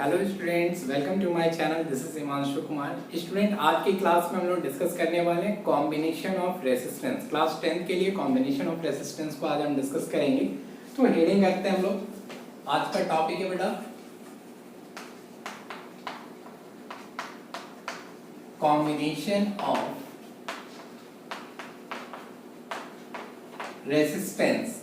Hello students, welcome to my channel. This is Himanshu Kumar. Student, आज की class में हम लोग डिस्कस करने वाले हैं कॉम्बिनेशन ऑफ रेसिस्टेंस। क्लास 10 के लिए कॉम्बिनेशन ऑफ रेसिस्टेंस को आज हम डिस्कस करेंगे। तो हेडिंग करते हैं हम लोग। आज का टॉपिक है बेटा combination of resistance.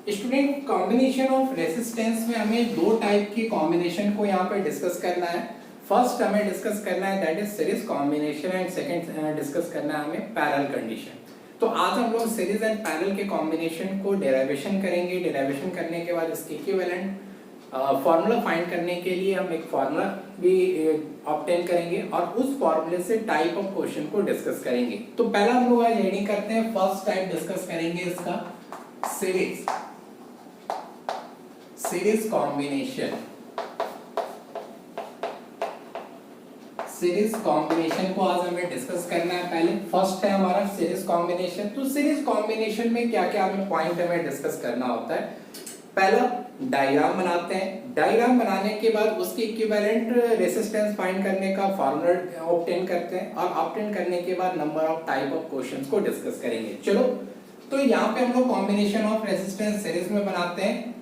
Student, combination of resistance में हमें दो टाइप की कॉम्बिनेशन को यहाँ पे डिस्कस करना है। फर्स्ट हमें डिस्कस करना है that is series combination and second discuss करना है हमें पैरेलल कंडीशन। तो आज हम लोग सीरीज एंड पैरेलल के कॉम्बिनेशन को डेरिवेशन करेंगे। डेरिवेशन करने के बाद इसके इक्विवेलेंट फॉर्मूला फाइंड करने के लिए हम एक फॉर्मूला भी ऑब्टेन करेंगे और उस फॉर्मूले से टाइप ऑफ क्वेश्चन को डिस्कस करेंगे। तो पहला हम लोग आज हेडिंग करते हैं, फर्स्ट टाइप डिस्कस करेंगे इसका सीरीज कॉम्बिनेशन। सीरीज कॉम्बिनेशन को आज हमें डिस्कस करना है। पहले फर्स्ट है हमारा सीरीज कॉम्बिनेशन। तो सीरीज कॉम्बिनेशन में क्या क्या हमें पॉइंट हमें डिस्कस करना होता है। पहला डायग्राम बनाते हैं। डायग्राम बनाने के बाद उसके इक्विवेलेंट रेसिस्टेंस फाइंड करने का फॉर्मूला ऑब्टेन करते हैं और ऑब्टेन करने के बाद number of type of questions को डिस्कस करेंगे। चलो, तो यहाँ पे हम लोग कॉम्बिनेशन ऑफ रेसिस्टेंस सीरीज में बनाते हैं।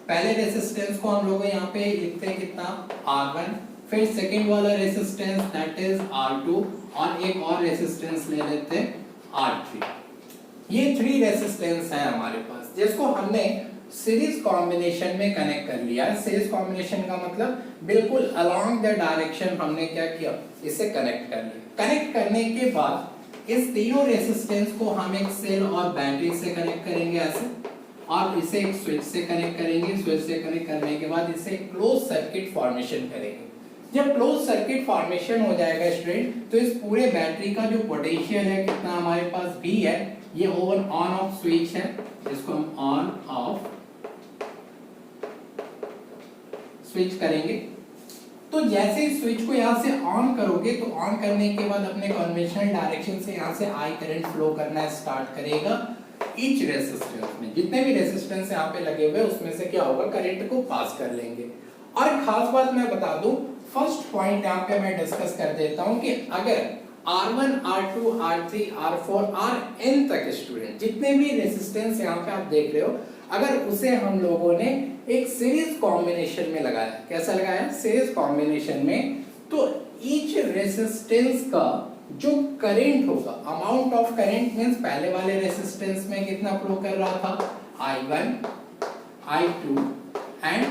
पहले रेसिस्टेंस को हम लोग यहाँ पे लिखते हैं कितना, R1, फिर सेकंड वाला रेसिस्टेंस दैट इज R2 और एक और रेसिस्टेंस ले लेते हैं R3। ये 3 रेसिस्टेंस है हमारे पास जिसको हमने सीरीज कॉम्बिनेशन में कनेक्ट कर लिया है। सीरीज कॉम्बिनेशन का मतलब बिल्कुल अलोंग द डायरेक्शन हमने क्या किया, इसे कनेक्ट कर लिया। कनेक्ट करने के बाद इस तीनों रेसिस्टेंस को हम एक सेल और बैटरी से कनेक्ट करेंगे ऐसे, और इसे एक स्विच से कनेक्ट करेंगे। स्विच से कनेक्ट करने के बाद इसे क्लोज सर्किट फॉर्मेशन करेंगे। जब क्लोज सर्किट फॉर्मेशन हो जाएगा स्टूडेंट, तो इस पूरे बैटरी का जो पोटेंशियल है कितना हमारे पास V है, ये ओवन ऑन ऑफ स्विच है, इसको हम ऑन ऑफ स्विच करेंगे। तो जैसे ही स्विच को यहाँ से ऑन करोगे तो ऑन करने के बाद अपने कन्वेंशनल डायरेक्शन से यहाँ से I करंट फ्लो करना स्टार्ट करेगा। ईच रेसिस्टेंस में जितने भी रेसिस्टेंस यहाँ पे लगे हुए उसमें से क्या होगा, करंट को पास कर लेंगे। और खास बात मैं बता दूं, फर्स्ट पॉइंट यहाँ पे मैं डिस्कस कर देता हूं कि अगर R1, R2, R3, R4, Rn तक स्टूडेंट जितने भी रेसिस्टेंस यहाँ पे आप देख रहे हो, अगर उसे हम लोगों ने एक सीरीज कॉम्बिनेशन में लगाया, कैसा लगाया, सीरीज कॉम्बिनेशन में, तो ईच रेसिस्टेंस का जो करंट होगा, अमाउंट ऑफ करंट मींस पहले वाले रेसिस्टेंस में कितना फ्लो कर रहा था, I1, I2 एंड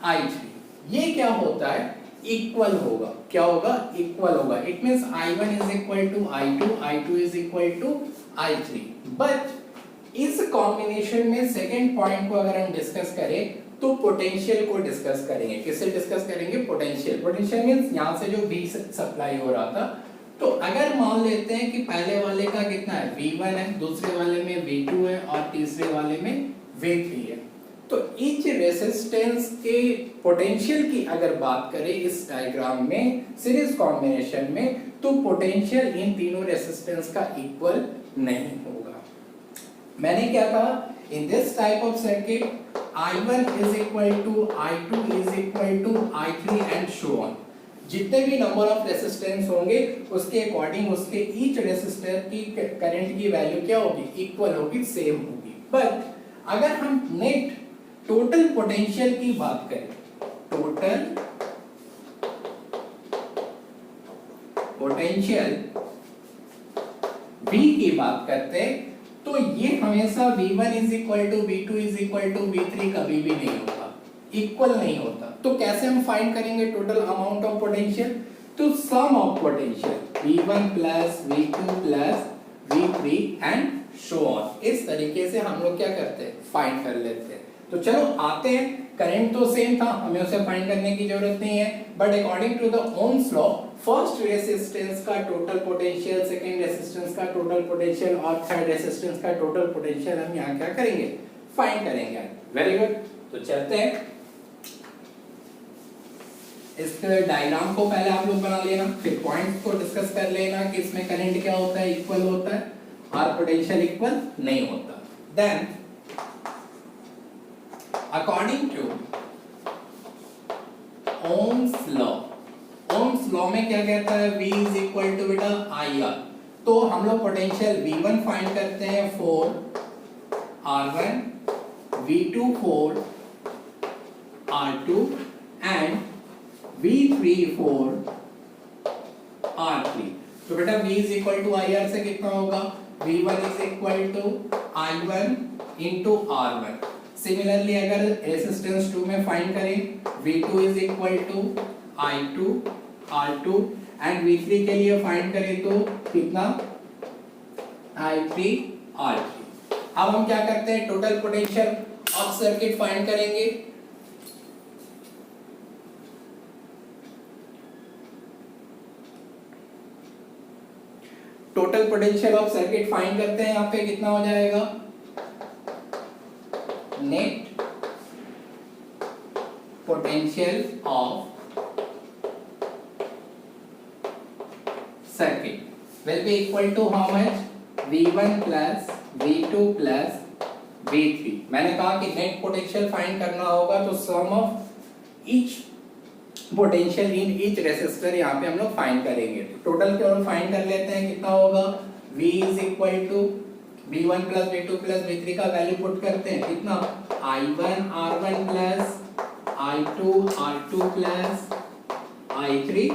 I3, ये क्या होता है, इक्वल होगा। क्या होगा, इक्वल होगा। It means I1 is equal to I2, I2 is equal to I3। But इस कॉम्बिनेशन में सेकंड पॉइंट को अगर हम डिस्कस करें तो पोटेंशियल को डिस्कस करेंगे। किससे डिस्कस करेंगे, पोटेंशियल। पोटेंशियल मींस यहां से जो V सप्लाई हो रहा था, तो अगर मान लेते हैं कि पहले वाले का कितना है, V1 है, दूसरे वाले में V2 है और तीसरे वाले में V3 है, तो ईच रेसिस्टेंस के पोटेंशियल की अगर बात करें इस डायग्राम में सीरीज कॉम्बिनेशन में, तो पोटेंशियल इन तीनों रेसिस्टेंस का इक्वल नहीं होगा। मैंने क्या कहा, in this type of circuit I1 is equal to I2 is equal to I3 and so on. जितने भी नंबर ऑफ रेसिस्टेंस होंगे उसके अकॉर्डिंग उसके ईच रेसिस्टर की करंट की वैल्यू क्या होगी, इक्वल होगी, सेम होगी। बट अगर हम नेट टोटल पोटेंशियल की बात करें, टोटल पोटेंशियल V की बात करते हैं, तो ये हमेशा V1 is equal to V2 is equal to V3 कभी भी नहीं होता, इक्वल नहीं होता। तो कैसे हम फाइंड करेंगे टोटल अमाउंट ऑफ पोटेंशियल, तो sum of potential V1 plus V2 plus V3 and so on, इस तरीके से हम लोग क्या करते हैं, फाइंड कर लेते हैं। तो चलो आते हैं, करंट तो सेम था, हमें उसे फाइंड करने की जरूरत नहीं है, but according to the Ohm's law first resistance का टोटल पोटेंशियल, सेकंड रेसिस्टेंस का टोटल पोटेंशियल और थर्ड रेसिस्टेंस का टोटल पोटेंशियल हम यहाँ क्या करेंगे, फाइंड करेंगे। वेरी गुड, तो चलते हैं। इस डायग्राम को पहले आप लोग बना लेना, फिर पॉइंट्स को डिस्कस कर लेना कि इसमें करंट क्या होता है, इक्वल होता है और पोटेंशियल इक्वल नहीं होता। देन according to Ohm's हमें क्या कहता है V इज इक्वल टू बेटा IR। तो हम लोग पोटेंशियल V1 फाइंड करते हैं 4 R1, V2 4 R2 and V3 4 R3। तो बेटा V is equal to IR से कितना होगा, V1 is equal to I1 into R1। Similarly अगर रेसिस्टेंस 2 में फाइंड करें, V2 is equal to I2 R2 and V3 के लिए फाइंड करें तो कितना, I3 R3। अब हम क्या करते हैं, total potential of circuit find करेंगे। Total potential of circuit find करते हैं, यहाँ पे कितना हो जाएगा, net potential of circuit will be equal to how much, V1 plus V2 plus V3। मैंने कहा कि नेट पोटेंशियल फाइंड करना होगा तो sum of each potential in each resistor यहाँ पे हम लोग फाइंड करेंगे। टोटल के हम फाइंड कर लेते हैं, कितना होगा, V is equal to V1 plus V2 plus V3 का वैल्यू पुट करते हैं, कितना, I1 R1 plus I2 R2 plus I3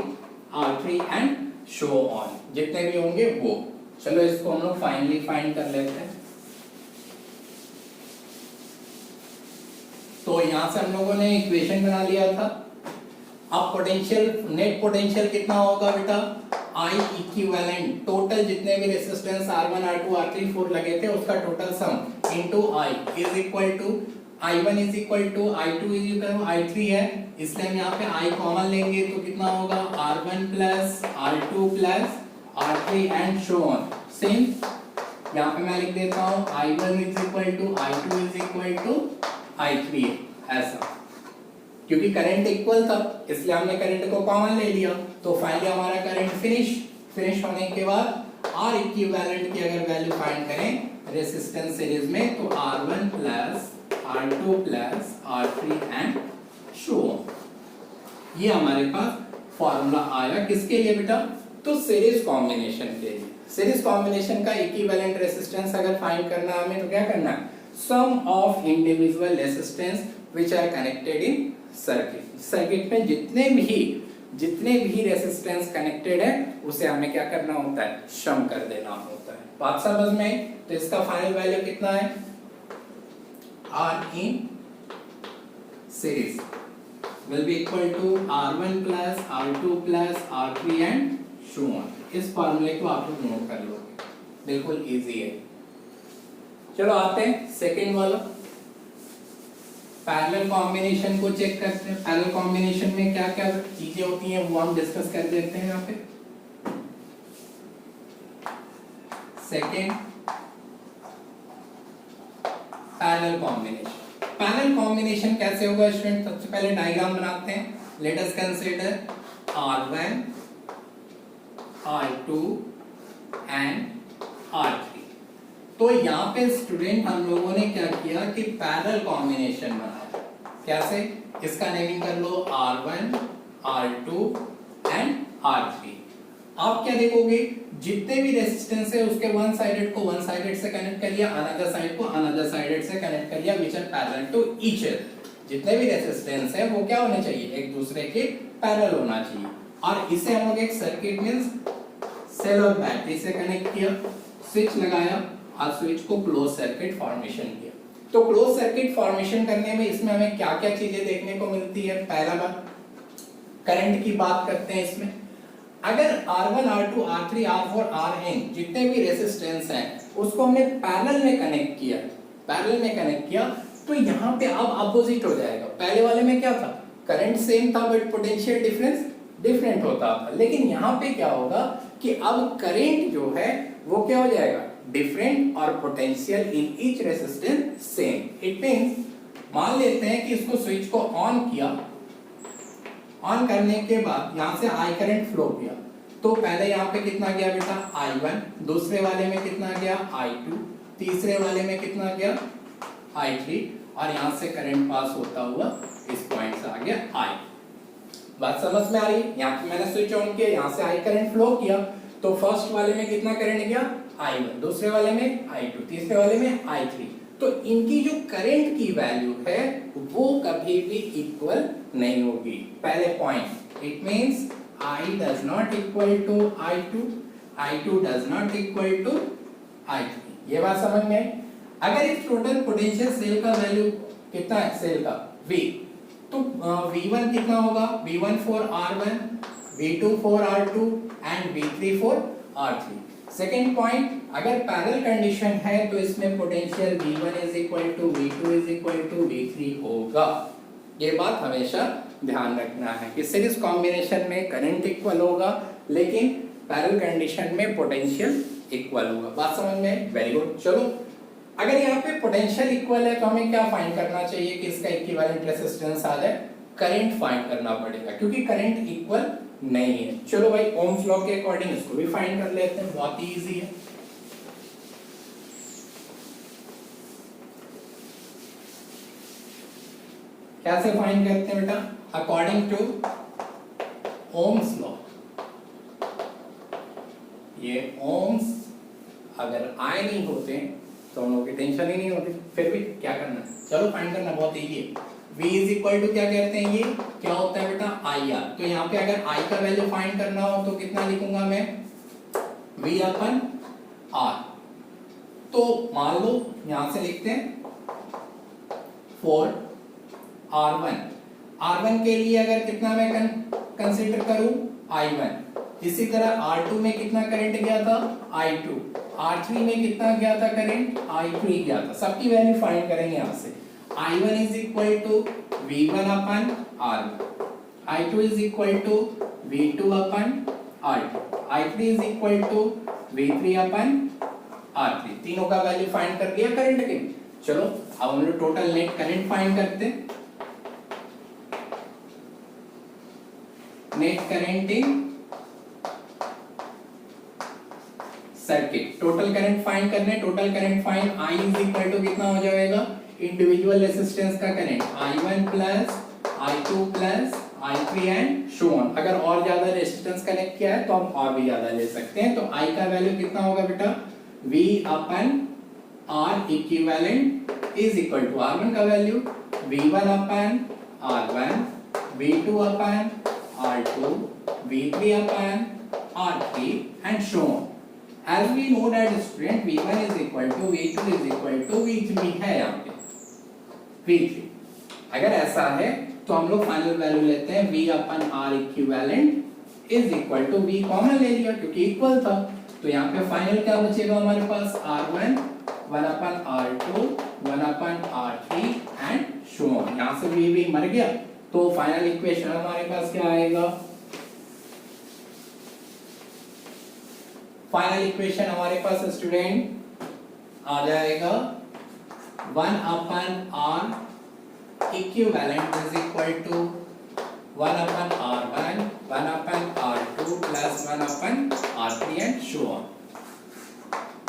R3 and so on, जितने भी होंगे वो। चलो इसको हम लोग फाइनली फाइंड कर लेते हैं। तो यहां से हम लोगों ने इक्वेशन बना लिया था। अब पोटेंशियल, नेट पोटेंशियल कितना होगा बेटा, I इक्विवेलेंट, टोटल जितने भी रेजिस्टेंस R1 R2 R3 4 लगे थे उसका total sum into I is equal to I1 is equal to I2 is equal to I3 है, इसलिए हम यहाँ पे I कॉमन लेंगे तो कितना होगा, R1 plus R2 plus R3 and so on. Same यहाँ पे मैं लिख देता हूँ I1 is equal to I2 is equal to I3, ऐसा, क्योंकि करंट इक्वल था इसलिए हमने करंट को कॉमन ले लिया। तो फाइनली हमारा करंट फिनिश होने के बाद R इक्विवेलेंट की अगर वैल्यू फाइंड करें रेजिस्टेंस सीरीज में तो R1 plus R2 plus R3 and so on. ये हमारे पास फॉर्मूला आया किसके लिए बेटा, तो सीरीज कॉम्बिनेशन के लिए। सीरीज कॉम्बिनेशन का इक्विवेलेंट रेजिस्टेंस अगर फाइंड करना है हमें तो क्या करना है, sum of individual resistance which are connected in circuit. Circuit में जितने भी रेजिस्टेंस कनेक्टेड है उसे हमें क्या करना होता है, सम कर देना होता है। बात समझ में? तो इसका फाइनल वैल्यू कितना है, R in series will be equal to R1 plus R2 plus R3 and so on। इस फॉर्मूले को आप लोग नोट कर लोगे, बिल्कुल इजी है। चलो आते हैं सेकेंड वाला, पैरेलल कॉम्बिनेशन को चेक करते हैं। पैरेलल कॉम्बिनेशन में क्या क्या चीजें होती हैं वो हम डिस्कस कर देते हैं यहाँ पे। Second, parallel combination. Parallel combination कैसे होगा स्टूडेंट, सबसे पहले डायग्राम बनाते हैं। Let us consider R1 R2 and R3। तो यहाँ पे स्टूडेंट हम लोगों ने क्या किया कि पैरेलल कॉम्बिनेशन बनाया। कैसे, इसका नेमिंग कर लो R1 R2 एंड R3। आप क्या देखोगे, जितने भी रेजिस्टेंस है उसके वन साइडेड को वन साइडेड से कनेक्ट कर लिया, अनदर साइड को अनदर साइडेड से कनेक्ट कर लिया, which are parallel to each other. जितने भी रेजिस्टेंस है वो क्या होने चाहिए, एक दूसरे के पैरेलल होना चाहिए। और इसे हम लोग एक सर्किट मींस सेल और बैटरी से कनेक्ट किया, स्विच लगाया और स्विच को क्लोज सर्किट फॉर्मेशन किया। तो क्लोज सर्किट फॉर्मेशन करने में इसमें हमें क्या क्या चीजें देखने को मिलती है। पहला बात, करंट की बात करते हैं। इसमें अगर R1 R2 R3 R4 Rn जितने भी रेजिस्टेंस हैं उसको हमने पैरेलल में कनेक्ट किया, तो यहाँ पे अब अपोजिट हो जाएगा। पहले वाले में क्या था, करंट सेम था बट पोटेंशियल डिफरेंस डिफरेंट होता था। लेकिन यहाँ पे क्या होगा कि अब करंट जो है वो क्या हो जाएगा, डिफरेंट, और potential in each resistance same. It means मान लेते हैं कि इसको स्विच को ऑन किया, ऑन करने के बाद यहाँ से I करंट फ्लो किया, तो पहले यहाँ पे कितना गया बेटा I1, दूसरे वाले में कितना गया I2, तीसरे वाले में कितना गया I3, और यहाँ से करंट पास होता हुआ इस पॉइंट से आ गया I। बात समझ में आ रही है? यहाँ पे मैंने स्विच ऑन किया, यहाँ से आई करंट फ्लो किया, तो फर्स्ट वाले में कितना करंट गया I1, दूसरे वाले में I2, तीसरे वाले में I3। तो इनकी जो करंट की वैल्यू है वो कभी भी इक्वल नहीं होगी। पहले point, it means I does not equal to I2, I2 does not equal to I3। ये बात समझ में आई? अगर इस टोटल पोटेंशियल सेल का वैल्यू कितना है, सेल का V, तो V1 कितना होगा, V1 for R1, V2 for R2 and V3 for R3। Second point, अगर पैरेलल कंडीशन है तो इसमें potential V1 is equal to V2 is equal to V3 होगा। ये बात हमेशा ध्यान रखना है कि सीरीज कॉम्बिनेशन में करंट इक्वल होगा लेकिन पैरेलल कंडीशन में पोटेंशियल इक्वल होगा। बात समझ में? Very good. चलो, अगर यहाँ पे पोटेंशियल इक्वल है तो हमें क्या फाइंड करना चाहिए कि इसका इक्विवेलेंट रेजिस्टेंस आ जाए? करंट फाइंड करना पड़ेगा क्योंकि करंट इक्वल नहीं है। चलो भाई, ओम्स लॉ के अकॉर्डिंग इसको भी फाइंड कर लेते हैं, बहुत ही इजी है। कैसे फाइंड करते हैं बेटा? According to Ohm's law. ये ओम्स अगर आए नहीं होते तो हम लोग की टेंशन ही नहीं होती। फिर भी क्या करना है, चलो फाइंड करना बहुत इजी है। V इज इक्वल टू क्या कहते हैं, ये क्या होता है बेटा, IR। तो यहाँ पे अगर I का वैल्यू फाइंड करना हो तो कितना लिखूंगा मैं, V अपन R। तो मान लो यहां से लिखते हैं फॉर R1, R1 के लिए अगर कितना मैं कंसीडर करूं, I1। इसी तरह R2 में कितना करंट गया था, I2। R3 में कितना गया था करंट, I3 गया था। सबकी वैल्यू फाइंड करेंगे यहाँ से। I1 is equal to V1 upon R1, I2 is equal to V2 upon R2, I3 is equal to V3 upon R3। तीनों का वैल्यू फाइंड कर दिया करंट के। चलो अब हम लोग टोटल नेट करंट फाइंड करते हैं। Net current in circuit, total current find करने। Total current find, I is equal to कितना हो जाएगा, इंडिविजुअल रेजिस्टेंस का current I1 plus I2 plus I3 and so on. अगर और ज्यादा रेजिस्टेंस कनेक्ट किया है तो हम और भी ज्यादा ले सकते हैं। तो I का वैल्यू कितना होगा बेटा, V upon R equivalent is equal to R1 का value V1 upon R1, V2 upon R2, V3 upon R3 and so on. As we know that student V1 is equal to V2 is equal to V3 है यहाँ पे V3। अगर ऐसा है तो हम लोग फाइनल वैल्यू लेते हैं V upon R equivalent is equal to V common ले लिया क्योंकि इक्वल था। तो यहाँ पे फाइनल क्या बचेगा हमारे पास, R1 1 upon R2 1 upon R3 and so on. यहाँ से V मर गया तो फाइनल इक्वेशन हमारे पास क्या आएगा, फाइनल इक्वेशन हमारे पास स्टूडेंट आ जाएगा 1 upon R equivalent is equal to 1 upon R1 1 upon R2 plus 1 upon R3 and so on.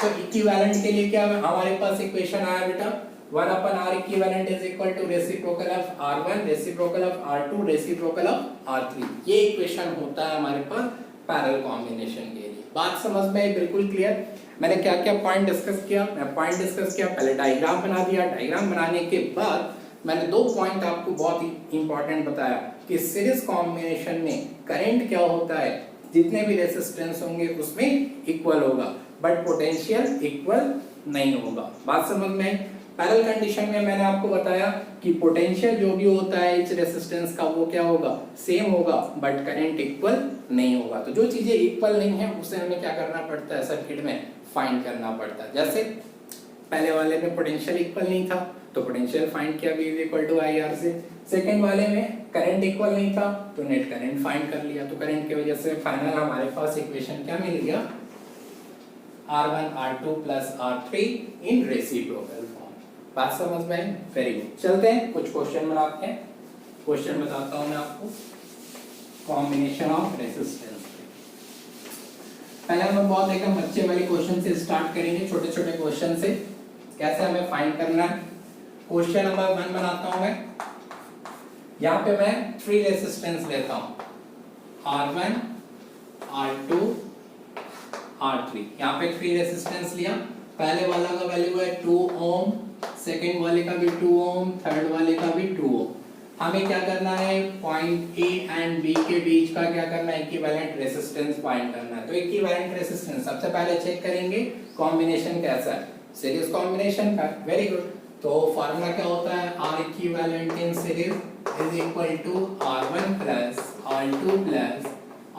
तो इक्विवेलेंट के लिए क्या हमारे पास इक्वेशन आया बेटा, 1 upon R equivalent is equal to reciprocal of R1 reciprocal of R2 reciprocal of R3। ये equation होता है हमारे पास पैरेलल कॉम्बिनेशन के लिए। बात समझ में बिल्कुल क्लियर। मैंने क्या क्या पॉइंट डिस्कस किया, मैं पॉइंट डिस्कस किया, पहले डायग्राम बना दिया। डायग्राम बनाने के बाद मैंने दो पॉइंट आपको बहुत ही इंपॉर्टेंट बताया कि सीरीज कॉम्बिनेशन में करंट क्या होता है, जितने भी रेजिस्टेंस होंगे उसमें इक्वल होगा बट पोटेंशियल इक्वल नहीं होगा। बात समझ में? पैरेलल कंडीशन में मैंने आपको बताया कि पोटेंशियल जो भी होता है इस रेजिस्टेंस का वो क्या होगा, सेम होगा बट करंट इक्वल नहीं होगा। तो जो चीजें इक्वल नहीं है उसे हमें क्या करना पड़ता है, सर्किट में फाइंड करना पड़ता है। जैसे पहले वाले में पोटेंशियल इक्वल नहीं था तो पोटेंशियल फाइंड किया V इक्वल टू IR से। सेकेंड वाले में करंट इक्वल नहीं था तो नेट करंट फाइंड कर लिया। तो करंट की वजह से फाइनल हमारे पास इक्वेशन क्या मिल गया, R1 R2 प्लस R3 इन रेसिप्रोकल फॉर्म। बात समझ में आई? Very good. चलते हैं कुछ क्वेश्चन बनाते हैं। क्वेश्चन बताता हूं मैं आपको, कॉम्बिनेशन ऑफ रेजिस्टेंस। पहले हम बहुत एकदम बच्चे वाले क्वेश्चन से स्टार्ट करेंगे, छोटे छोटे क्वेश्चन से कैसे हमें फाइंड करना है। क्वेश्चन नंबर 1 बनाता हूं मैं। यहाँ पे मैं 3 रेसिस्टेंस लेता हूँ, R1, R2, R3। यहाँ पे 3 रेसिस्टेंस लिया, पहले वाला का वैल्यू है 2 ओम, सेकेंड वाले का भी 2 ओम, थर्ड वाले का भी 2 ओम। हमें क्या करना है, पॉइंट ए एंड बी के बीच का क्या करना है, इक्विवेलेंट रेसिस्टेंस फाइंड करना है। तो इक्विवेलेंट रेसिस्टेंस सबसे पहले चेक करेंगे कॉम्बिनेशन कैसा है, सीरीज कॉम्बिनेशन का, वेरी गुड। तो फार्मूला क्या होता है, R equivalent in series is equal to R1 plus R2 plus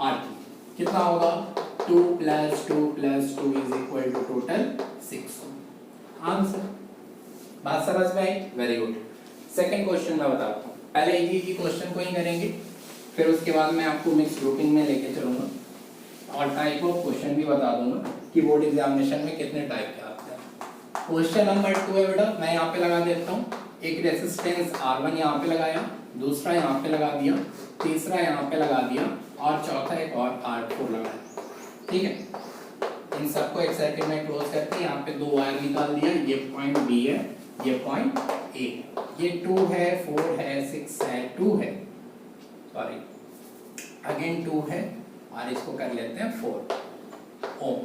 R3। कितना होगा, 2 plus 2 plus 2 is equal to total 6। Answer, बात समझ में आई, वेरी गुड। सेकंड क्वेश्चन मैं बताता हूँ, पहले इजी क्वेश्चन को ही करेंगे, फिर उसके बाद मैं आपको मिक्स ग्रुपिंग में लेके चलूंगा और टाइप ऑफ क्वेश्चन भी बता दूंगा कि बोर्ड एग्जामिनेशन में कितने टाइप के आते हैं। क्वेश्चन नंबर 2 है बेटा, मैं यहाँ पे लगा देता हूँ, एक रेसिस्टेंस R1 यहाँ पे लगाया, दूसरा यहाँ पे लगा दिया, तीसरा यहाँ पे लगा दिया और चौथा एक और R4 लगाया, ठीक है। इन सबको एक सर्किट में क्लोज करके यहाँ पे 2 वायर निकाल दिया, ये पॉइंट B है, ये पॉइंट A है, ये 2 है, 4 है, 6 है, 2 है, सॉरी अगेन 2 है और इसको कर लेते हैं 4 ओम।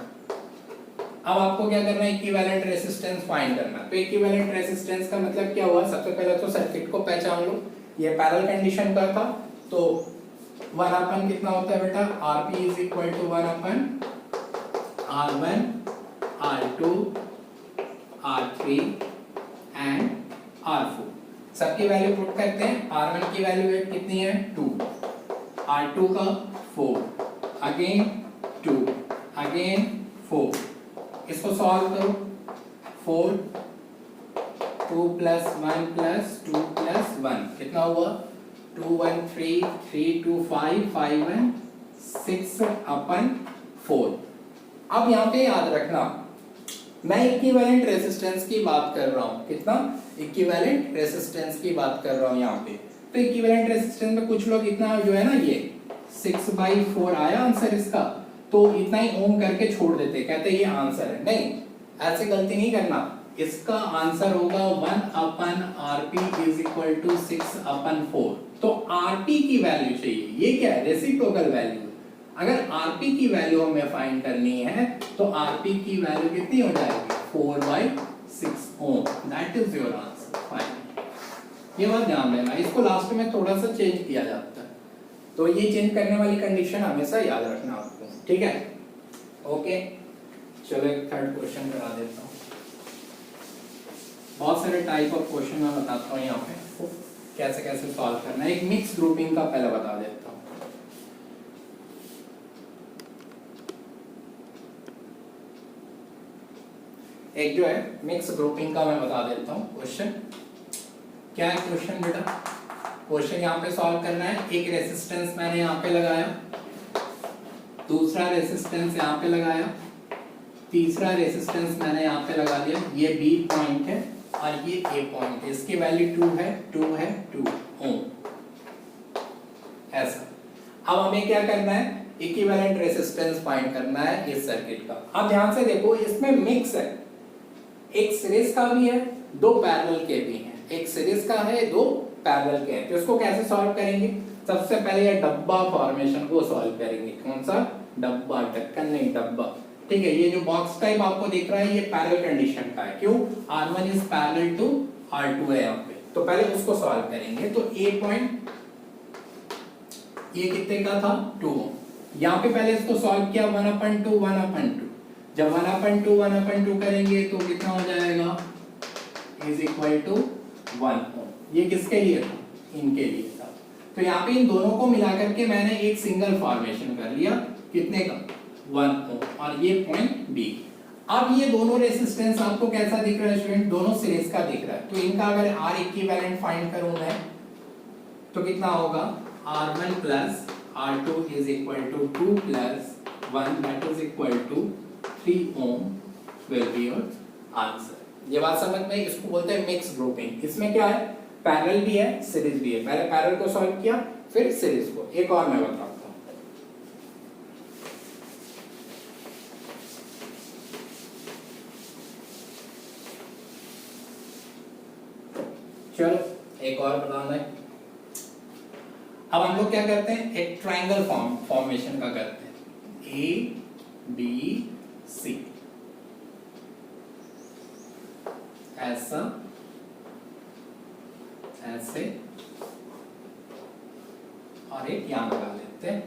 अब आपको क्या करना है, इक्विवेलेंट रेजिस्टेंस फाइंड करना है। तो इक्विवेलेंट रेजिस्टेंस का मतलब क्या हुआ, सबसे पहले तो सर्किट को पहचान लो, ये पैरेलल कंडीशन का था, तो 1 अपन कितना होता है बेटा, Rp is equal to 1 upon R1, R2, R3 and R4। सबकी वैल्यू पुट करते हैं, R1 की वैल्यू कितनी है 2, R2 का 4, अगेन 2, अगेन 4, इसको सॉल्व करो, 4 2 प्लस 1 प्लस 2 प्लस 1 कितना हुआ, 2 1 3 3 2 5 5 1 6 अपन 4। अब यहाँ पे याद रखना, मैं इक्विवेलेंट रेजिस्टेंस की बात कर रहा हूँ, कितना, इक्विवेलेंट रेजिस्टेंस की बात कर रहा हूँ यहाँ पे। तो इक्विवेलेंट रेजिस्टेंस में कुछ लोग इतना जो है ना, ये 6/4 आया आंसर इसका, तो इतना ही ओम करके छोड़ देते, कहते ये आंसर है। नहीं, ऐसे गलती नहीं करना, इसका आंसर होगा 1/Rp इज इक्वल टू 6/4। तो Rp की वैल्यू चाहिए, ये क्या है, रेसिप्रोकल वैल्यू। अगर Rp की वैल्यू हमें फाइंड करनी है तो Rp की वैल्यू कितनी हो जाएगी, 4/6 ohm, that is your answer, fine. ये बात ध्यान देना, इसको लास्ट में थोड़ा सा चेंज किया जाता है, तो ये चेंज करने वाली कंडीशन हमेशा याद रखना आपको, ठीक है। ओके, चलो एक थर्ड क्वेश्चन करा देता हूँ। बहुत सारे टाइप ऑफ क्वेश्चन मैं बताता हूँ यहाँ पे, कैसे कैसे सॉल्व करना है। एक मिक्स ग्रुपिंग का पहले बता देता हूँ। एक जो है मिक्स ग्रुपिंग का मैं बता देता हूँ क्वेश्चन। क्या है क्वेश्चन बेटा, क्वेश्चन यहाँ पे सॉल्व करना है। एक रेसिस्टेंस मैंने यहाँ पे लगाया, दूसरा रेसिस्टेंस यहाँ पे लगाया, तीसरा रेसिस्टेंस मैंने यहाँ पे लगा दिया, ये बी पॉइंट है और ये ए पॉइंट है, इसकी वैल्यू 2 है 2 ओम, ऐसा। अब हमें क्या करना है, इक्विवेलेंट रेसिस्टेंस फाइंड करना है इस सर्किट का। अब ध्यान से देखो, इसमें मिक्स है, एक सीरीज का भी है, 2 पैरेलल के भी हैं, एक सीरीज का है, 2 पैरेलल के हैं। तो इसको कैसे सॉल्व करेंगे, सबसे पहले ये डब्बा फॉर्मेशन को सॉल्व करेंगे। कौन सा डब्बा, ढक्कन नहीं, डब्बा, ठीक है। ये जो बॉक्स टाइप आपको दिख रहा है ये पैरेलल कंडीशन का है, क्यों, R1 is parallel to R2 है यहाँ पे, तो पहले उसको सॉल्व करेंगे। तो ए पॉइंट ये कितने का था, 2, यहाँ पे पहले इसको सॉल्व किया, 1/2 1/2, जब 1/2 1/2 करेंगे तो कितना हो जाएगा, इज इक्वल टू 1 ये किसके लिए था, इनके लिए था। तो यहाँ पे इन दोनों को मिला करके मैंने एक सिंगल फॉर्मेशन कर लिया, कितने का, 1 और ये पॉइंट बी। अब ये दोनों रेसिस्टेंस आपको कैसा दिख रहा है स्टूडेंट, दोनों सीरीज का दिख रहा है। तो इनका अगर R इक्विवेलेंट फाइंड करूं मैं तो कितना होगा, R1 plus R2 is equal to 2 plus 1 that is equal to 3 ohm will be your answer. ये बात समझ में, इसको बोलते हैं मिक्स ग्रुपिंग। इसमें क्या है, पैरेलल भी है, सीरीज भी है। पहले पैरेलल को सॉल्व किया, फिर सीरीज को। एक और मैं बताता हूं, चलो एक और बताना है। अब हम लोग क्या करते हैं, एक ट्रायंगल फॉर्मेशन का करते हैं, ए बी सी, ऐसा ऐसे और एक यहां लगा लेते हैं।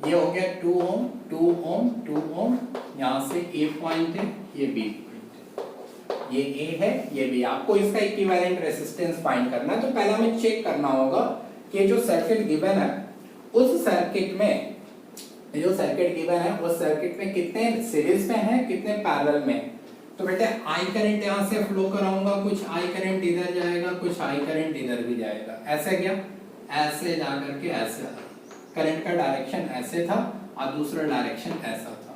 ये हो गया 2 ओम 2 ओम 2 ओम, यहां से ए पॉइंट है, ये बी पॉइंट है, ये ए है, ये बी। आपको इसका इक्विवेलेंट रेजिस्टेंस फाइंड करना है। तो पहले हमें चेक करना होगा कि जो सर्किट गिवन है उस सर्किट में, जो सर्किट गिवन है उस सर्किट में कितने सीरीज में है, कितने पैरेलल में। तो बेटे आई करंट यहां से फ्लो कराऊंगा, कुछ आई करंट इधर जाएगा, कुछ आई करंट इधर भी जाएगा। ऐसे क्या, ऐसे जा करके ऐसे करंट का डायरेक्शन ऐसे था और दूसरा डायरेक्शन ऐसा था।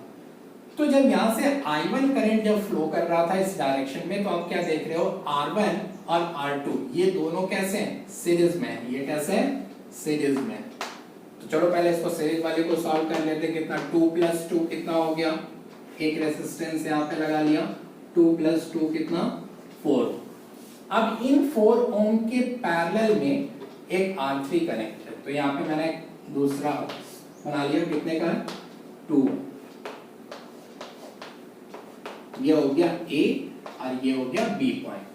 तो जब यहां से I1 करंट जब फ्लो कर रहा था इस डायरेक्शन में, तो आप क्या देख रहे हो, R1 और R2 ये दोनों कैसे हैं, सीरीज में है। ये कैसे है, सीरीज में। तो चलो पहले इसको सीरीज वाले को सॉल्व कर लेते हैं। कितना 2 + 2 कितना हो गया, एक रेजिस्टेंस यहाँ पे लगा लिया, 2 + 2 कितना 4। अब इन 4 ओम के पैरेलल में एक R3 कनेक्ट है, तो यहाँ पे मैंने दूसरा बना लिया, कितने का है 2। ये हो गया A और ये हो गया B पॉइंट।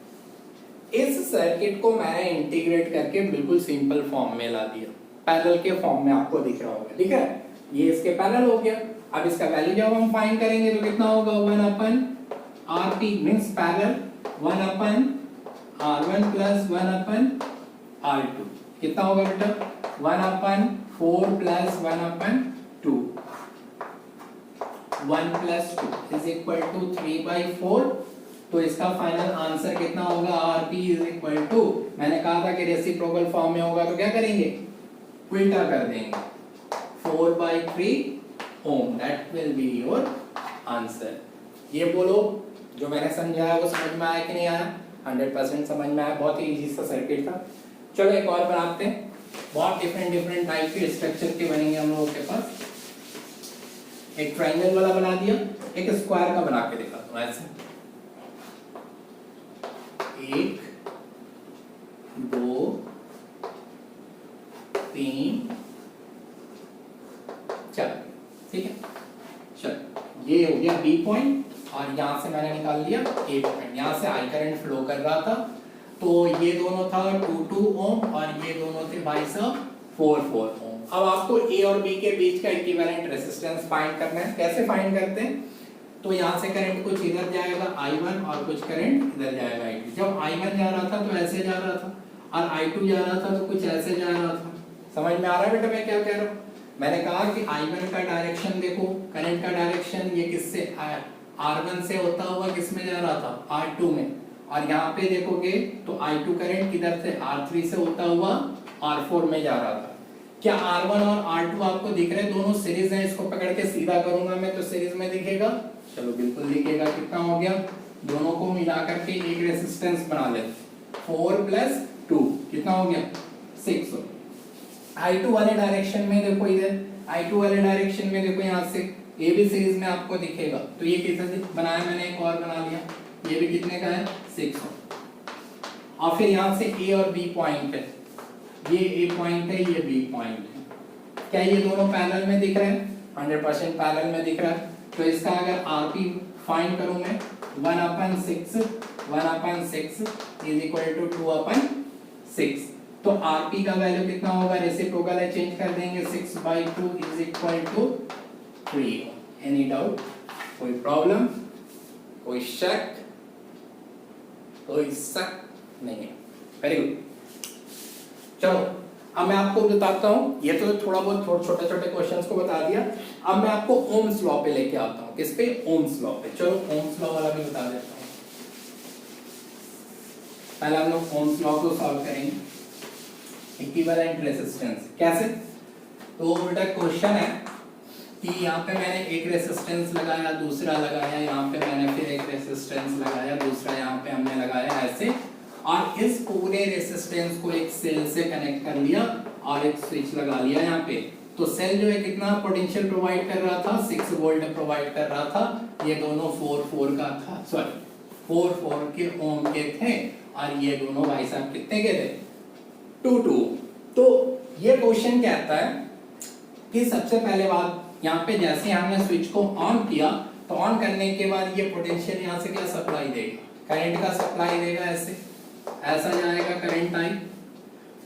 इस सर्किट को मैंने इंटीग्रेट करके बिल्कुल सिंपल फॉर्म में ला दिया, पैरेलल के फॉर्म में आपको दिख रहा होगा, ठीक है। ये इसके पैरेलल हो गया। अब इसका वैल्यू जब हम फाइंड करेंगे तो कितना होगा, 1/RP means parallel 1/R1 + 1/R2 कितना होगा बेटा, 1/4 + 1/2, 1 + 2 = 3/4। तो इसका फाइनल आंसर कितना होगा, RP = मैंने कहा था कि रेसिप्रोकल फॉर्म में होगा तो क्या करेंगे, उल्टा कर देंगे, 4/3 ohm, that will be your answer. ये बोलो जो मैंने समझाया वो समझ में आया कि नहीं आया, 100% समझ में आया। बहुत ही इजी सा सर्किट था। चलो एक और बनाते हैं। बहुत डिफरेंट टाइप के स्ट्रक्चर के बनेंगे हम लोगों के पास। एक ट्रायंगल वाला बना दिया, एक स्क्वायर का बना के दिखाता हूं। ऐसे 1 2 3 4, ठीक है। चलो ये हो गया बी पॉइंट और यहां से मैंने निकाल लिया ए पॉइंट। यहां से आई करंट फ्लो कर रहा था, तो ये दोनों था 2 ओम और ये दोनों थे भाई साहब 4 ओम। अब आपको ए और बी के बीच का इक्विवेलेंट रेजिस्टेंस फाइंड करना है। कैसे फाइंड करते हैं, तो यहाँ से करंट कुछ इधर जाएगा I1 और कुछ करंट इधर जाएगा I2। जब I1 जा रहा था तो ऐसे जा रहा था और I2 जा रहा था तो कुछ ऐसे जा रहा था। समझ में आ रहा है बेटा मैं क्या कह रहा हूँ। मैंने कहा कि I1 का डायरेक्शन देखो, करंट का डायरेक्शन ये किससे R1 से होता हुआ किस में जा रहा था, R2 में। और यहाँ पे देखोगे तो I2 करंट किधर से, R3 से होता हुआ R4 में जा रहा था। क्या R1 और R2 आपको दिख रहे हैं, दोनों सीरीज हैं। इसको पकड़ के सीधा करूंगा मैं तो सीरीज में दिखेगा, चलो बिल्कुल दिखेगा। कितना हो गया, दोनों को मिला करके एक रेजिस्टेंस बना लेते, 4 + 2 कितना हो गया 6। I2 वाले डायरेक्शन में देखो, इधर I2 वाले डायरेक्शन में देखो, यहाँ से ये भी सीरीज में आपको दिखेगा। तो ये कितना बनाया मैंने, एक और बना लिया, ये भी कितने का है 6। और फिर यहाँ से A और B पॉइंट है, ये A पॉइंट है, ये B पॉइंट है। क्या ये दोनों पैरेलल में दिख रहे हैं, 100% पैरेलल में दिख रहा है। तो इसका अगर RP फाइंड करूं मैं, 1/6 = 2/6। तो RP का वैल्यू कितना होगा, रेसिप्रोकल है चेंज कर देंगे, 6/2 = 3। एनी डाउट, कोई प्रॉब्लम, कोई शक, कोई शक नहीं है। Very good. चलो अब मैं आपको बताता हूँ, ये तो थोड़ा बहुत छोटे छोटे क्वेश्चंस को बता दिया। अब मैं आपको ओम्स लॉ पे लेके आता हूँ। किस पे, ओम्स लॉ पे। चलो ओम्स लॉ वाला भी बता देता हूँ। पहले हम लोग ओम्स लॉ को सॉल्व करेंगे। इक्विवेलेंट रेजिस्टेंस कैसे, तो बेटा क्वेश्चन है कि यहाँ पे मैंने एक रेजिस्टेंस लगाया, दूसरा लगाया, यहाँ पे मैंने फिर एक रेजिस्टेंस लगाया, दूसरा यहाँ पे हमने लगाया, ऐसे। और इस पूरे रेजिस्टेंस को एक सेल से कनेक्ट कर लिया और एक स्विच लगा लिया यहाँ पे। तो सेल जो है कितना पोटेंशियल प्रोवाइड कर रहा था, 6 वोल्ट प्रोवाइड कर रहा था। ये दोनों 4 का था, सॉरी 4 के ओम के थे। और ये दोनों भाई साहब कितने के थे, 2 तो ये क्वेश्चन कहता है कि सबसे पहले बात यहाँ पे जैसे हमने स्विच को ऑन किया तो ऑन करने के बाद ये पोटेंशियल यहाँ से क्या सप्लाई देगा, करंट का सप्लाई देगा, ऐसा जाएगा करंट आई।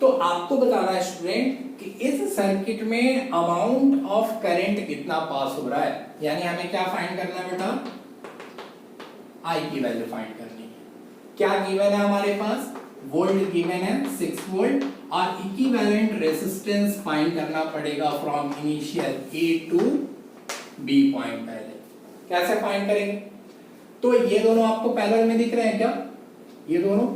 तो आपको बताना है स्टूडेंट कि इस सर्किट में अमाउंट ऑफ करंट कितना पास हो रहा है, यानी हमें क्या फाइंड करना है बेटा, आई की वैल्यू फाइंड करनी है। क्या गिवन है हमारे पास, वोल्ट गिवन है 6 वोल्ट और इक्विवेलेंट रेजिस्टेंस फाइंड करना पड़ेगा from initial A to B point. पहले कैसे फाइंड करेंगे, तो ये दोनों आपको पैरेलल में दिख रहे हैं क्या, ये दोनों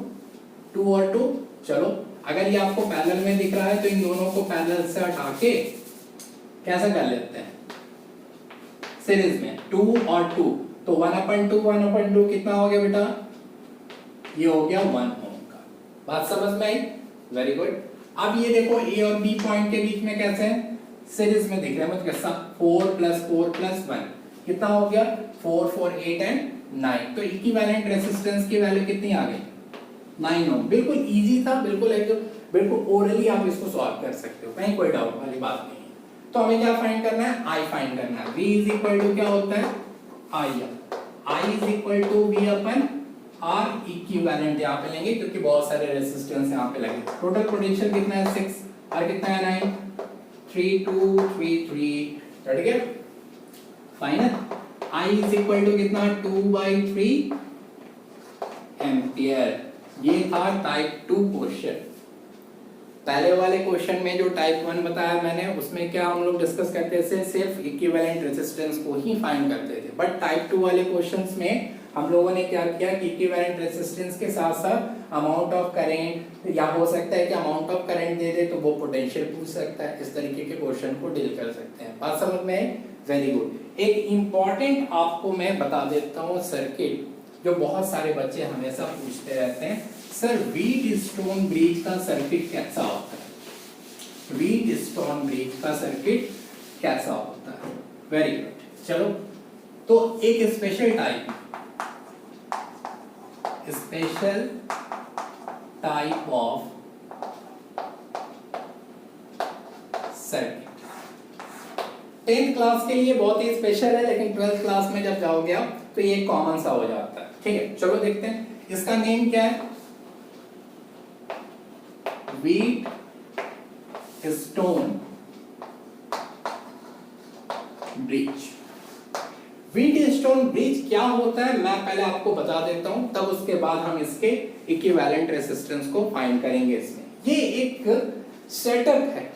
2 और 2, चलो अगर ये आपको पैरेलल में दिख रहा है तो इन दोनों को पैरेलल से हटा के कैसे कर लेते हैं, सीरीज में 2 और 2, तो 1/2 कितना हो गया बेटा, ये हो गया 1 ओम का। बात समझ में आई, वेरी गुड। अब ये देखो ए और बी पॉइंट के बीच में कैसे है, सीरीज में दिख रहा है, मतलब कैसा 4 + 4 + 1 कितना हो गया 4 4 8 एंड 9, तो इक्विवेलेंट रेजिस्टेंस की वैल्यू कितनी आ गई 9 ओम। बिल्कुल इजी था, बिल्कुल ओरली आप इसको सॉल्व कर सकते हो, कहीं कोई डाउट वाली बात नहीं है। तो हमें क्या फाइंड करना है, आई फाइंड करना है। V = क्या होता है, I = V/R इक्विवेलेंट यहाँ पे लेंगे क्योंकि बहुत सारे रेजिस्टेंस यहाँ पे लगे। टोटल पोटेंशियल कितना है 6 और कितना है 9, 3 2 3 3, ठीक है फाइनल। I = कितना 2/3 एम्पियर। ये था टाइप 2 क्वेश्चन। पहले वाले क्वेश्चन में जो टाइप 1 बताया मैंने उसमें क्या हम लोग डिस्कस करते थे, सिर्फ इक्विवेलेंट रेजिस्टेंस को ही फाइंड करते थे, बट टाइप 2 वाले क्वेश्चंस में हम लोगों ने क्या किया कि इक्विवेलेंट रेजिस्टेंस के साथ साथ अमाउंट ऑफ करंट, या हो सकता है कि अमाउंट ऑफ करंट दे दे तो वो पोटेंशियल पूछ सकता है, इस तरीके के क्वेश्चन को डील कर सकते हैं। बात समझ में, वेरी गुड। एक इंपॉर्टेंट आपको मैं बता देता हूँ सर्किट, जो बहुत सारे बच्चे हमेशा पूछते रहते हैं, सर व्हीटस्टोन ब्रिज का सर्किट कैसा होता है, व्हीटस्टोन ब्रिज का सर्किट कैसा होता है, वेरी गुड। चलो तो एक special type of circuit 10th class के लिए बहुत ही स्पेशल है, लेकिन 12th क्लास में जब जाओगे आप तो ये कॉमन सा हो जाता है, ठीक है। चलो देखते हैं इसका नेम क्या है, व्हीटस्टोन ब्रिज। व्हीटस्टोन ब्रिज क्या होता है मैं पहले आपको बता देता हूं, तब उसके बाद हम इसके इक्विवेलेंट रेजिस्टेंस को फाइंड करेंगे। इसमें ये एक सेटअप है,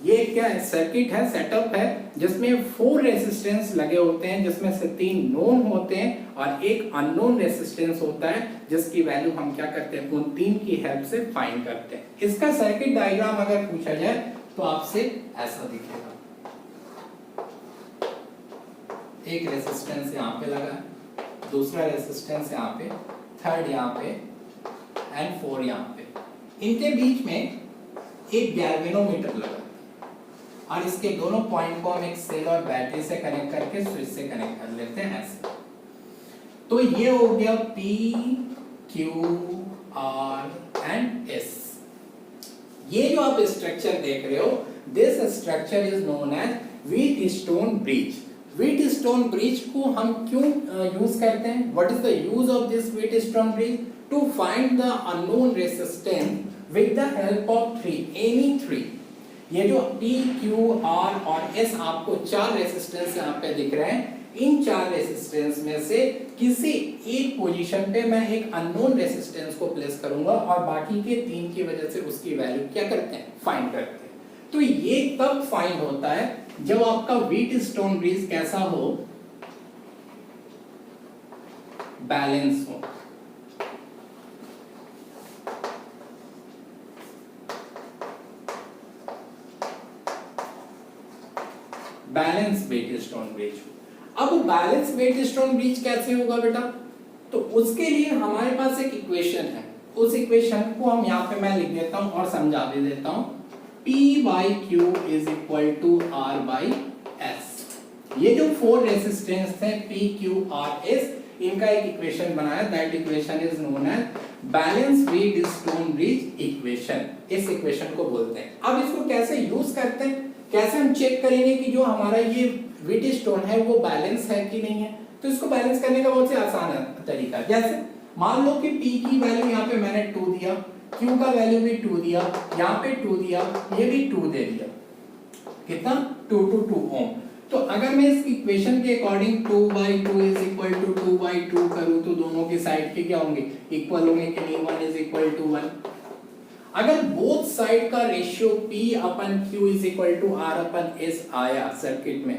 ये क्या है, सर्किट है, सेटअप है, जिसमें 4 रेजिस्टेंस लगे होते हैं, जिसमें से 3 नोन होते हैं और एक अननोन रेजिस्टेंस होता है, जिसकी वैल्यू हम क्या करते हैं, उन 3 की हेल्प से फाइंड करते हैं। इसका सर्किट डायग्राम अगर पूछा जाए तो आपसे ऐसा दिखेगा, एक रेजिस्टेंस यहाँ पे लगा है, दूसरा रेजिस्टेंस यहाँ पे, थर्ड यहाँ पे एंड 4 यहाँ पे, इनके बीच में एक गैल्वेनोमीटर लगा है और इसके दोनों पॉइंट को हम एक सेल और बैटरी से कनेक्ट करके स्विच से कनेक्ट कर लेते हैं ऐसे। तो ये हो गया P Q R and S। ये जो आप स्ट्रक्चर देख रहे हो, this structure is known as Wheatstone bridge. Wheatstone bridge को हम क्यों यूज करते हैं, what is the use of this Wheatstone bridge, to find the unknown resistance with the help of 3, any 3। ये जो P Q R और S आपको 4 resistance यहाँ पे दिख रहे हैं, इन 4 रेजिस्टेंस में से किसी एक पोजीशन पे मैं एक अननोन रेजिस्टेंस को प्लेस करूंगा और बाकी के 3 की वजह से उसकी वैल्यू क्या करते हैं, फाइंड करते हैं। तो ये तब फाइंड होता है जब आपका व्हीटस्टोन ब्रिज कैसा हो, बैलेंस हो। Balance Wheatstone bridge. अब बैलेंस व्हीटस्टोन ब्रिज कैसे होगा बेटा, तो उसके लिए हमारे पास एक इक्वेशन है, उस इक्वेशन को हम यहाँ पे मैं लिख देता हूं और समझा भी देता हूं। P/Q = R/S। ये जो 4 रेजिस्टेंस है P Q R S, इनका एक इक्वेशन बनाया, that equation is known as balance Wheatstone bridge equation, इस इक्वेशन को बोलते हैं। अब इसको कैसे यूज करते हैं, कैसे हम चेक करेंगे कि जो हमारा ये व्हीटस्टोन है वो बैलेंस है कि नहीं है। तो इसको बैलेंस करने का बहुत ही आसान तरीका है। जैसे मान लो कि P की वैल्यू यहाँ पे मैंने 2 दिया, Q का वैल्यू भी 2 दिया, यहाँ पे 2 दिया, ये भी 2 दे दिया, कितना 2 to 2 ओम। तो अगर मैं इस इक्वेशन के अकॉर्डिंग 2/2 इज इक्वल टू 2/2 करूं तो दोनों की साइड के क्या होंगे, इक्वल होंगे कि नहीं, 1 इज इक्वल टू 1। अगर बोथ साइड का ratio P/Q is equal to R/S आया सर्किट में,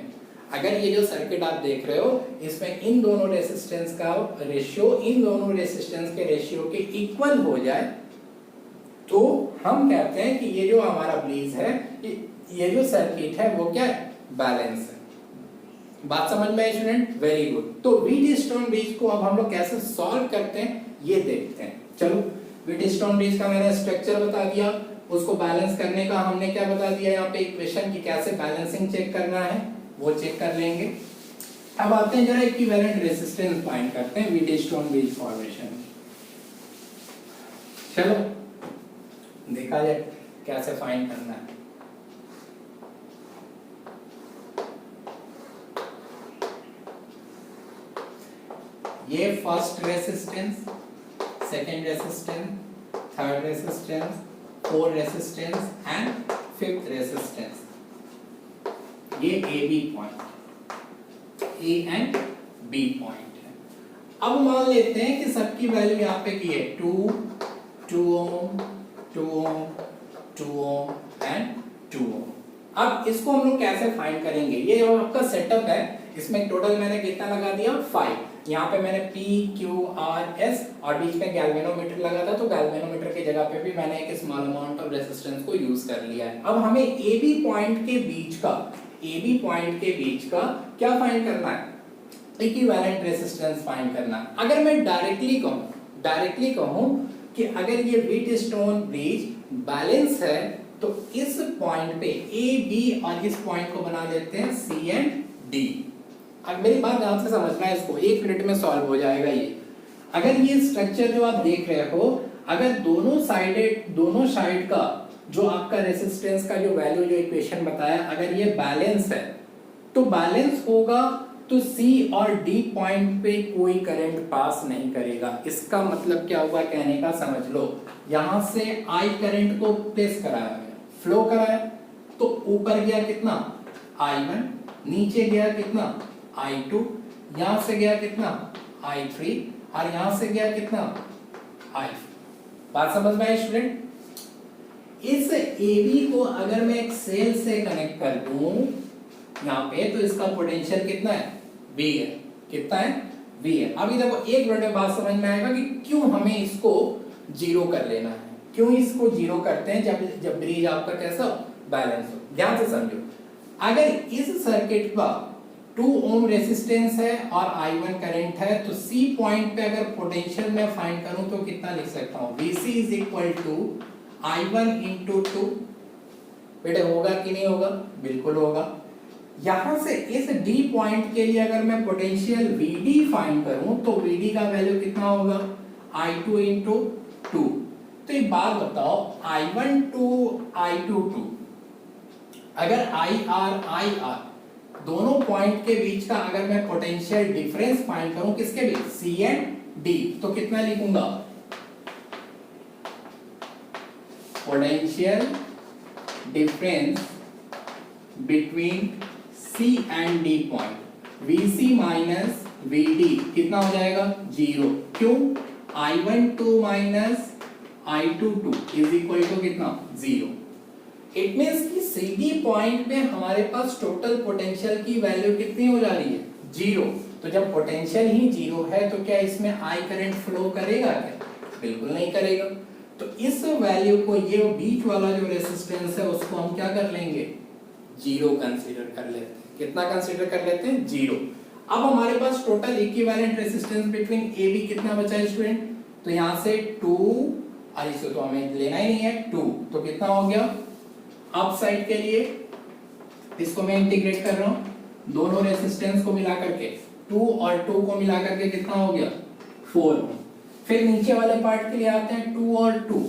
अगर ये जो सर्किट आप देख रहे हो इसमें इन दोनों रेसिस्टेंस का रेशियो इन दोनों रेसिस्टेंस के रेशियो के इक्वल हो जाए तो हम कहते हैं कि ये जो हमारा ब्रिज है, ये जो सर्किट है वो क्या है, बैलेंस है। बात समझ में आई स्टूडेंट? Very good. तो व्हीटस्टोन ब्रिज को अब हम लोग कैसे सॉल्व करते हैं ये देखते हैं। चलो, व्हीटस्टोन ब्रिज का मैंने स्ट्रक्चर बता दिया, उसको बैलेंस करने का हमने क्या बता दिया यहाँ पे इक्वेशन की कैसे बैलेंसिंग चेक करना है वो चेक कर लेंगे। अब आते हैं जरा इक्विवेलेंट रेजिस्टेंस फाइंड करते हैं व्हीटस्टोन ब्रिज फॉर्मेशन। चलो देखा जाए कैसे फाइंड करना है। ये first resistance, second resistance, third resistance, fourth resistance and fifth resistance, ये A B point, A and B point है। अब मान लेते हैं कि सबकी वैल्यू यहाँ पे की है 2, 2 ओम, 2 ओम, 2 ओम एंड 2 ओम। अब इसको हम लोग कैसे फाइंड करेंगे, ये जो आपका सेटअप है इसमें टोटल मैंने कितना लगा दिया 5। यहाँ पे मैंने P, Q, R, S और बीच में गैल्वेनोमीटर लगा था, तो गैल्वेनोमीटर की जगह पे भी मैंने एक स्मॉल अमाउंट ऑफ रेजिस्टेंस को यूज कर लिया है। अब हमें AB पॉइंट के बीच का क्या फाइंड करना है, इक्विवेलेंट रेजिस्टेंस फाइंड करना है। अगर मैं डायरेक्टली कहूं कि अगर ये व्हीटस्टोन ब्रिज बैलेंस है तो इस पॉइंट पे AB और इस पॉइंट को बना देते हैं C एंड D। अब मेरी बात ध्यान से समझना है, इसको 1 मिनट में सॉल्व हो जाएगा ये। अगर ये स्ट्रक्चर जो आप देख रहे हो, अगर दोनों साइड का जो आपका रेजिस्टेंस का जो वैल्यू जो इक्वेशन बताया, अगर ये बैलेंस है तो बैलेंस होगा तो C और D पॉइंट पे कोई करंट पास नहीं करेगा। इसका मतलब क्या हुआ कहने का समझ लो, यहां से I करंट को प्लेस कराया गया, फ्लो कराया, तो ऊपर गया कितना I1, नीचे गया कितना I2, यहां से गया कितना I3 और यहां से गया कितना I4। बात समझ में आई स्टूडेंट? इस AB को अगर मैं एक सेल से कनेक्ट कर दूं यहाँ पे, तो इसका पोटेंशियल कितना है V है। कितना है V है। अभी देखो 1 मिनट में बात समझ में आएगा कि क्यों हमें इसको जीरो कर लेना है, क्यों इसको जीरो करते हैं जब ब्रिज आपका कैसा बैलेंस हो। ध्यान से समझो, अगर इस सर्किट का 2 ओम रेजिस्टेंस है और I1 करंट है, तो C पॉइंट पे अगर पोटेंशियल मैं फाइंड करूं तो कितना लिख सकता हूं, VC is equal to I1 into 2। बेटे होगा कि नहीं होगा? बिल्कुल होगा। यहां से इस D पॉइंट के लिए अगर मैं पोटेंशियल VD फाइंड करूं तो VD का वैल्यू कितना होगा, I2 इंटू 2। तो एक बात बताओ, I1 टू I2 2, अगर IR दोनों पॉइंट के बीच का अगर मैं पोटेंशियल डिफरेंस फाइंड करूं किसके बीच, C एंड D, तो कितना लिखूंगा, potential difference between C and D point, VC minus VD कितना हो जाएगा 0। क्यों? I12 minus I22 is equal to कितना 0। इट मींस कि CD पॉइंट पे हमारे पास टोटल पोटेंशियल की वैल्यू कितनी हो जा रही है 0। तो जब पोटेंशियल ही 0 है तो क्या इसमें I करंट फ्लो करेगा क्या? बिल्कुल नहीं करेगा। तो इस वैल्यू को, ये बीच वाला जो रेजिस्टेंस है उसको हम क्या कर लेंगे, 0 कंसीडर कर लेते हैं। कितना कंसीडर कर लेते हैं, 0। अब हमारे पास total equivalent resistance between AB कितना बचा है स्टूडेंट, तो यहां से 2 और इसे तो हमें लेना ही नहीं है 2, तो कितना हो गया अप साइड के लिए, इसको मैं इंटीग्रेट कर रहा हूं, दोनों रेजिस्टेंस को मिला करके 2 और 2 को मिला करके कितना हो गया 4। फिर नीचे वाले पार्ट के लिए आते हैं 2 और 2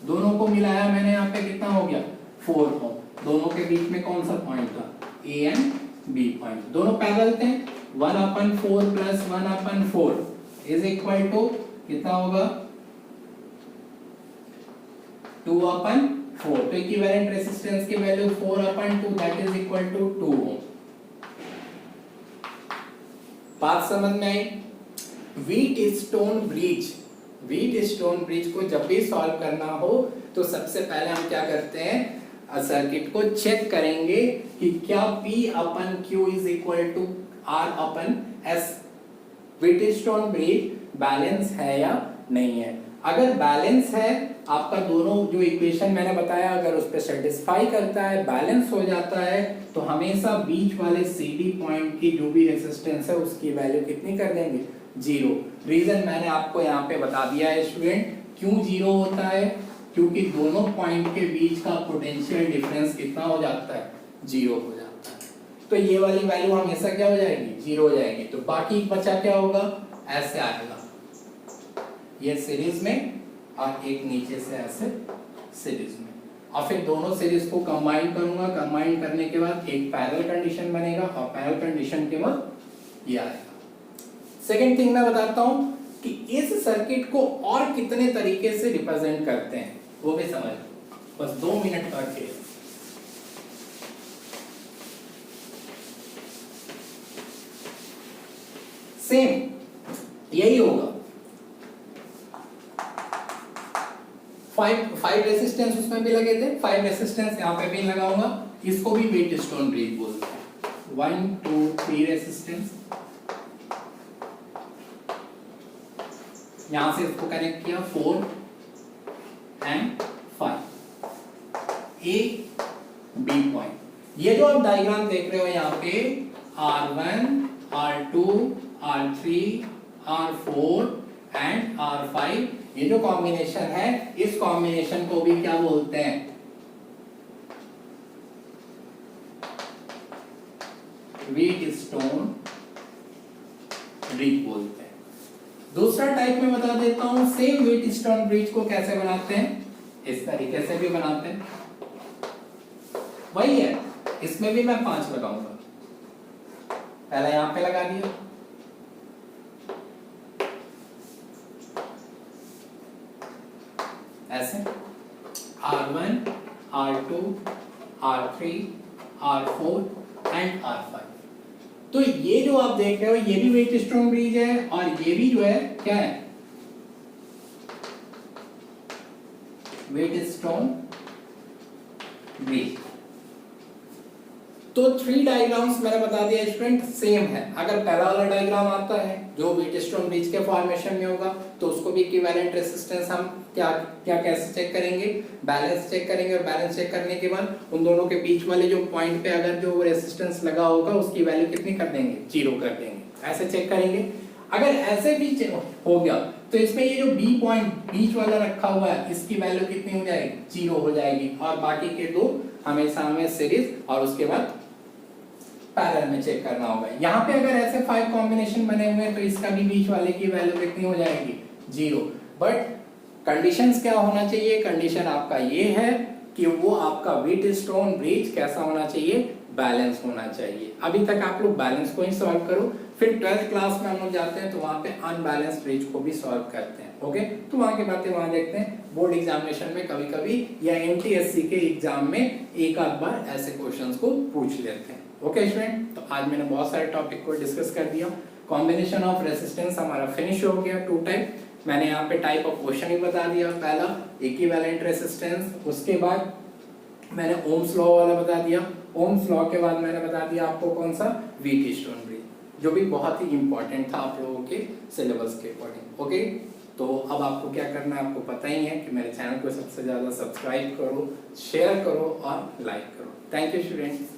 दोनों को मिलाया मैंने यहाँ पे कितना हो गया 4 ओम। दोनों के बीच में कौन सा पॉइंट था ए एंड बी पॉइंट, दोनों पैरेलल थे 1/4 प्लस 1/4 इज इक्वल टू कितना होगा 2/4। तो इक्विवेलेंट रेजिस्टेंस की value 4/2 that is equal to 2 ohm. बात समझ में आई। व्हीट स्टोन ब्रिज को जब भी सॉल्व करना हो तो सबसे पहले हम क्या करते हैं सर्किट को चेक करेंगे कि क्या P/Q is equal to R/S। Wheatstone bridge balance है या नहीं है। अगर बैलेंस है आपका दोनों जो इक्वेशन मैंने बताया अगर उस पर सेटिस्फाई करता है बैलेंस हो जाता है तो हमेशा बीच वाले CD पॉइंट की जो भी रेजिस्टेंस है उसकी वैल्यू कितनी कर देंगे 0। रीजन मैंने आपको यहाँ पे बता दिया है स्टूडेंट, क्यों 0 होता है क्योंकि दोनों पॉइंट के बीच का पोटेंशियल डिफरेंस कितना हो जाता है 0 हो जाता है। तो ये वाली वैल्यू हमेशा क्या हो जाएगी 0 हो जाएगी। तो बाकी बचा क्या होगा ऐसे आएगा ये सीरीज में और एक नीचे से ऐसे सीरीज में और फिर दोनों सीरीज को कंबाइन करूंगा। कंबाइन करने के बाद एक पैरेलल कंडीशन बनेगा और पैरेलल कंडीशन के बाद ये आएगा। सेकेंड थिंग मैं बताता हूं कि इस सर्किट को और कितने तरीके से रिप्रेजेंट करते हैं वो भी समझ बस 2 मिनट का खेल। सेम यही होगा 5 रेजिस्टेंस उसमें भी लगे थे 5 रेजिस्टेंस यहाँ पे भी लगाऊंगा। इसको भी व्हीट स्टोन ब्रिज बोलते हैं। 1 2 3 रेजिस्टेंस यहां से इसको कनेक्ट किया 4 एंड 5 ए बी पॉइंट। ये जो आप डायग्राम देख रहे हो यहाँ पे R1 R2 R3 R4 and R5 ये जो कॉम्बिनेशन है इस कॉम्बिनेशन को भी क्या बोलते हैं व्हीट स्टोन ब्रिज बोलते हैं। दूसरा टाइप में बता देता हूं सेम व्हीट स्टोन ब्रिज को कैसे बनाते हैं इस तरीके से भी बनाते हैं वही है। इसमें भी मैं 5 लगाऊंगा। पहले यहां पे लगा दिया ऐसे R1 R2 R3 R4 and R5। तो ये जो आप देख रहे हो ये भी व्हीट स्टोन ब्रिज है और ये भी जो है क्या है व्हीट स्टोन ब्रिज। तो 3 डायग्राम्स मैंने बता दिया स्टूडेंट सेम है। अगर पहला वाला डायग्राम आता है जो व्हीट स्टोन ब्रिज के फॉर्मेशन में होगा तो उसको भी इक्विवेलेंट रेजिस्टेंस हम क्या कैसे चेक करेंगे बैलेंस चेक करेंगे और बैलेंस चेक करने के बाद उन दोनों के बीच वाले जो पॉइंट पे अगर जो रेजिस्टेंस लगा होगा उसकी वैल्यू कितनी कर देंगे 0 कर देंगे। ऐसे चेक करेंगे। अगर ऐसे भी हो गया तो इसमें ये जो बी पॉइंट बीच वाला रखा हुआ है इसकी वैल्यू कितनी हो जाएगी 0 हो जाएगी और बाकी के दो हमेशा हमें सीरीज और उसके बाद पैरेलल में चेक करना होगा। यहाँ पे अगर ऐसे 5 कॉम्बिनेशन बने हुए हैं तो इसका भी बीच वाले की वैल्यू कितनी हो जाएगी 0। बट कंडीशंस क्या होना चाहिए कंडीशन आपका ये है कि वो आपका व्हीट स्टोन ब्रिज कैसा होना चाहिए बैलेंस होना चाहिए। अभी तक आप लोग बैलेंस को ही सॉल्व करो फिर 12th क्लास में हम लोग जाते हैं तो वहां पे अनबैलेंस्ड ब्रिज को भी सॉल्व करते हैं। ओके तो वहां की बातें वहां देखते हैं। बोर्ड एग्जामिनेशन में कभी कभी या एमटीएससी के एग्जाम में एक आध बार ऐसे क्वेश्चंस को पूछ लेते हैं। ओके स्टूडेंट तो आज मैंने बहुत सारे टॉपिक को डिस्कस कर दिया। कॉम्बिनेशन ऑफ रेजिस्टेंस हमारा फिनिश हो गया 2 टाइप। मैंने यहाँ पे टाइप ऑफ क्वेश्चन ही बता दिया। पहला इक्विवेलेंट रेजिस्टेंस, उसके बाद मैंने ओम्स लॉ वाला बता दिया। ओम्स लॉ के बाद मैंने बता दिया आपको कौन सा व्हीट स्टोन ब्रिज जो भी बहुत ही इंपॉर्टेंट था आप लोगों के सिलेबस के अकॉर्डिंग। ओके तो अब आपको क्या करना है आपको पता ही है कि मेरे चैनल को सबसे ज्यादा सब्सक्राइब करो शेयर करो और लाइक करो। Thank you students.